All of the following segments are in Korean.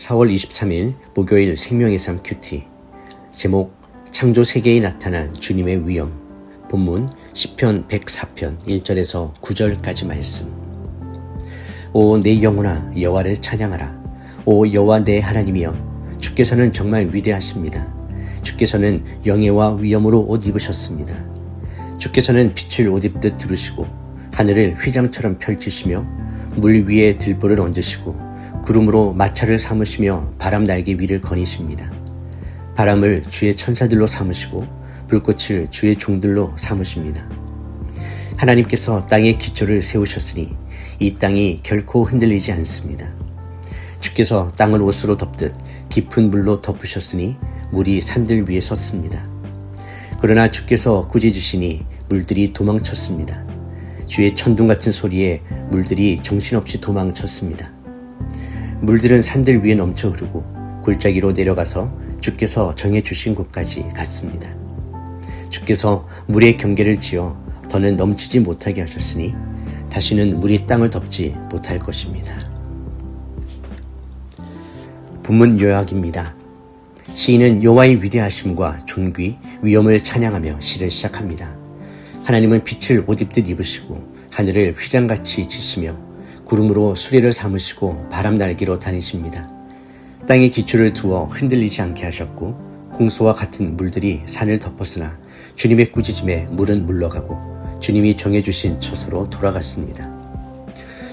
4월 23일 목요일 생명의 삶 큐티. 제목 창조 세계에 나타난 주님의 위엄. 본문 시편 104편 1절에서 9절까지 말씀. 오 내 영혼아 여호와를 찬양하라. 오 여호와 내 하나님이여 주께서는 정말 위대하십니다. 주께서는 영예와 위엄으로 옷 입으셨습니다. 주께서는 빛을 옷 입듯 두르시고 하늘을 휘장처럼 펼치시며 물 위에 들보를 얹으시고 구름으로 마차를 삼으시며 바람 날개 위를 거니십니다. 바람을 주의 천사들로 삼으시고 불꽃을 주의 종들로 삼으십니다. 하나님께서 땅의 기초를 세우셨으니 이 땅이 결코 흔들리지 않습니다. 주께서 땅을 옷으로 덮듯 깊은 물로 덮으셨으니 물이 산들 위에 섰습니다. 그러나 주께서 꾸짖으시니 물들이 도망쳤습니다. 주의 천둥 같은 소리에 물들이 정신없이 도망쳤습니다. 물들은 산들 위에 넘쳐 흐르고 골짜기로 내려가서 주께서 정해주신 곳까지 갔습니다. 주께서 물의 경계를 지어 더는 넘치지 못하게 하셨으니 다시는 물이 땅을 덮지 못할 것입니다. 본문 요약입니다. 시인은 여호와의 위대하심과 존귀, 위엄을 찬양하며 시를 시작합니다. 하나님은 빛을 옷 입듯 입으시고 하늘을 휘장같이 치시며 구름으로 수레를 삼으시고 바람 날개로 다니십니다. 땅에 기초를 두어 흔들리지 않게 하셨고 홍수와 같은 물들이 산을 덮었으나 주님의 꾸짖음에 물은 물러가고 주님이 정해주신 처소로 돌아갔습니다.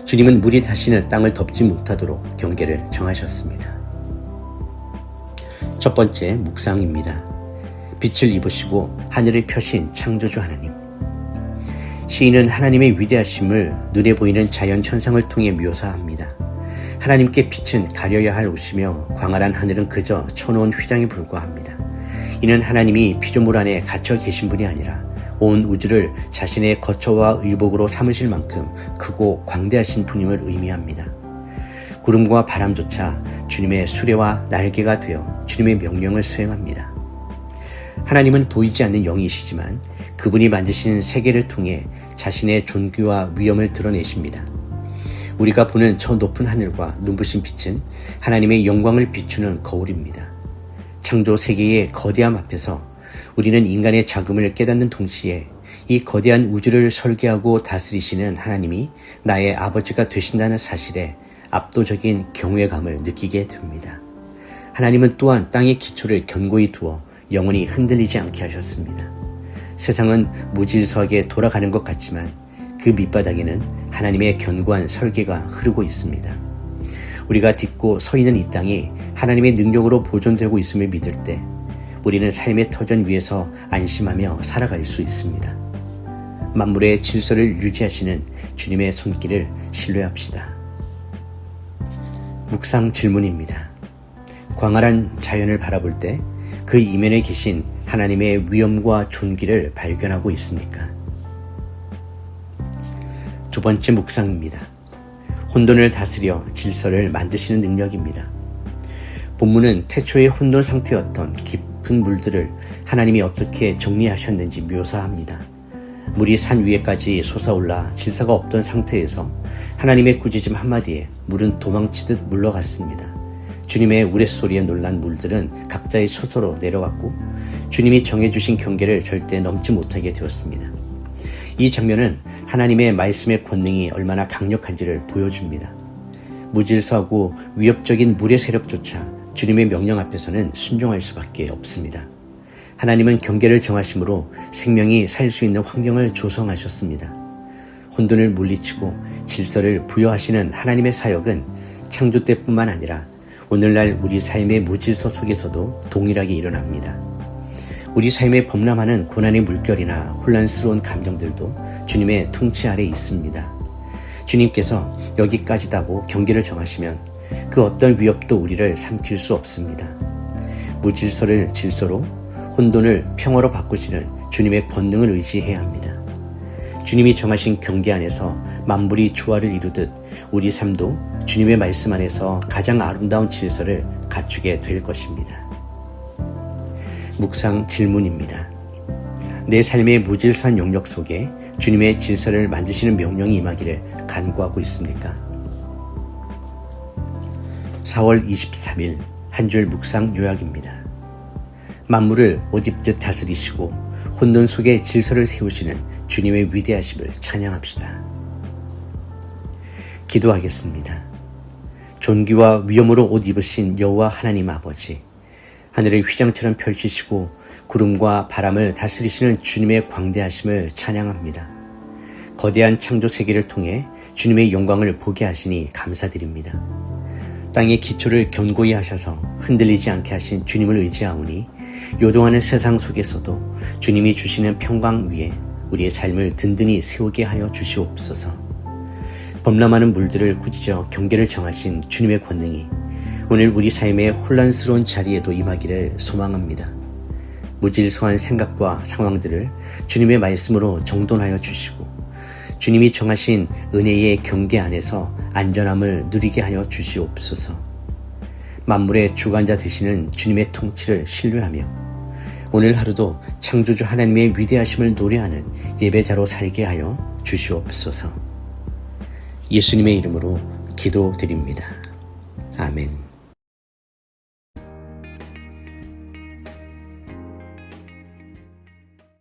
주님은 물이 다시는 땅을 덮지 못하도록 경계를 정하셨습니다. 첫 번째 묵상입니다. 빛을 입으시고 하늘을 펴신 창조주 하나님. 시인은 하나님의 위대하심을 눈에 보이는 자연 현상을 통해 묘사합니다. 하나님께 빛은 가려야 할 옷이며 광활한 하늘은 그저 쳐놓은 휘장에 불과합니다. 이는 하나님이 피조물 안에 갇혀 계신 분이 아니라 온 우주를 자신의 거처와 의복으로 삼으실 만큼 크고 광대하신 분임을 의미합니다. 구름과 바람조차 주님의 수레와 날개가 되어 주님의 명령을 수행합니다. 하나님은 보이지 않는 영이시지만 그분이 만드신 세계를 통해 자신의 존귀와 위엄을 드러내십니다. 우리가 보는 저 높은 하늘과 눈부신 빛은 하나님의 영광을 비추는 거울입니다. 창조 세계의 거대함 앞에서 우리는 인간의 작음을 깨닫는 동시에 이 거대한 우주를 설계하고 다스리시는 하나님이 나의 아버지가 되신다는 사실에 압도적인 경외감을 느끼게 됩니다. 하나님은 또한 땅의 기초를 견고히 두어 영원히 흔들리지 않게 하셨습니다. 세상은 무질서하게 돌아가는 것 같지만 그 밑바닥에는 하나님의 견고한 설계가 흐르고 있습니다. 우리가 딛고 서 있는 이 땅이 하나님의 능력으로 보존되고 있음을 믿을 때 우리는 삶의 터전 위에서 안심하며 살아갈 수 있습니다. 만물의 질서를 유지하시는 주님의 손길을 신뢰합시다. 묵상 질문입니다. 광활한 자연을 바라볼 때 그 이면에 계신 하나님의 위엄과 존귀를 발견하고 있습니까? 두 번째 묵상입니다. 혼돈을 다스려 질서를 만드시는 능력입니다. 본문은 태초의 혼돈 상태였던 깊은 물들을 하나님이 어떻게 정리하셨는지 묘사합니다. 물이 산 위에까지 솟아올라 질서가 없던 상태에서 하나님의 꾸짖음 한마디에 물은 도망치듯 물러갔습니다. 주님의 우레소리에 놀란 물들은 각자의 처소로 내려갔고 주님이 정해주신 경계를 절대 넘지 못하게 되었습니다. 이 장면은 하나님의 말씀의 권능이 얼마나 강력한지를 보여줍니다. 무질서하고 위협적인 물의 세력조차 주님의 명령 앞에서는 순종할 수밖에 없습니다. 하나님은 경계를 정하심으로 생명이 살 수 있는 환경을 조성하셨습니다. 혼돈을 물리치고 질서를 부여하시는 하나님의 사역은 창조 때뿐만 아니라 오늘날 우리 삶의 무질서 속에서도 동일하게 일어납니다. 우리 삶에 범람하는 고난의 물결이나 혼란스러운 감정들도 주님의 통치 아래 있습니다. 주님께서 여기까지다고 경계를 정하시면 그 어떤 위협도 우리를 삼킬 수 없습니다. 무질서를 질서로, 혼돈을 평화로 바꾸시는 주님의 권능을 의지해야 합니다. 주님이 정하신 경계 안에서 만물이 조화를 이루듯 우리 삶도 주님의 말씀 안에서 가장 아름다운 질서를 갖추게 될 것입니다. 묵상 질문입니다. 내 삶의 무질서한 영역 속에 주님의 질서를 만드시는 명령이 임하기를 간구하고 있습니까? 4월 23일 한 줄 묵상 요약입니다. 만물을 옷 입듯 다스리시고 혼돈 속에 질서를 세우시는 주님의 위대하심을 찬양합시다. 기도하겠습니다. 존귀와 위엄으로 옷 입으신 여호와 하나님 아버지, 하늘을 휘장처럼 펼치시고 구름과 바람을 다스리시는 주님의 광대하심을 찬양합니다. 거대한 창조 세계를 통해 주님의 영광을 보게 하시니 감사드립니다. 땅의 기초를 견고히 하셔서 흔들리지 않게 하신 주님을 의지하오니 요동하는 세상 속에서도 주님이 주시는 평강 위에 우리의 삶을 든든히 세우게 하여 주시옵소서. 범람하는 물들을 꾸짖어 경계를 정하신 주님의 권능이 오늘 우리 삶의 혼란스러운 자리에도 임하기를 소망합니다. 무질서한 생각과 상황들을 주님의 말씀으로 정돈하여 주시고 주님이 정하신 은혜의 경계 안에서 안전함을 누리게 하여 주시옵소서. 만물의 주관자 되시는 주님의 통치를 신뢰하며 오늘 하루도 창조주 하나님의 위대하심을 노래하는 예배자로 살게 하여 주시옵소서. 예수님의 이름으로 기도드립니다. 아멘.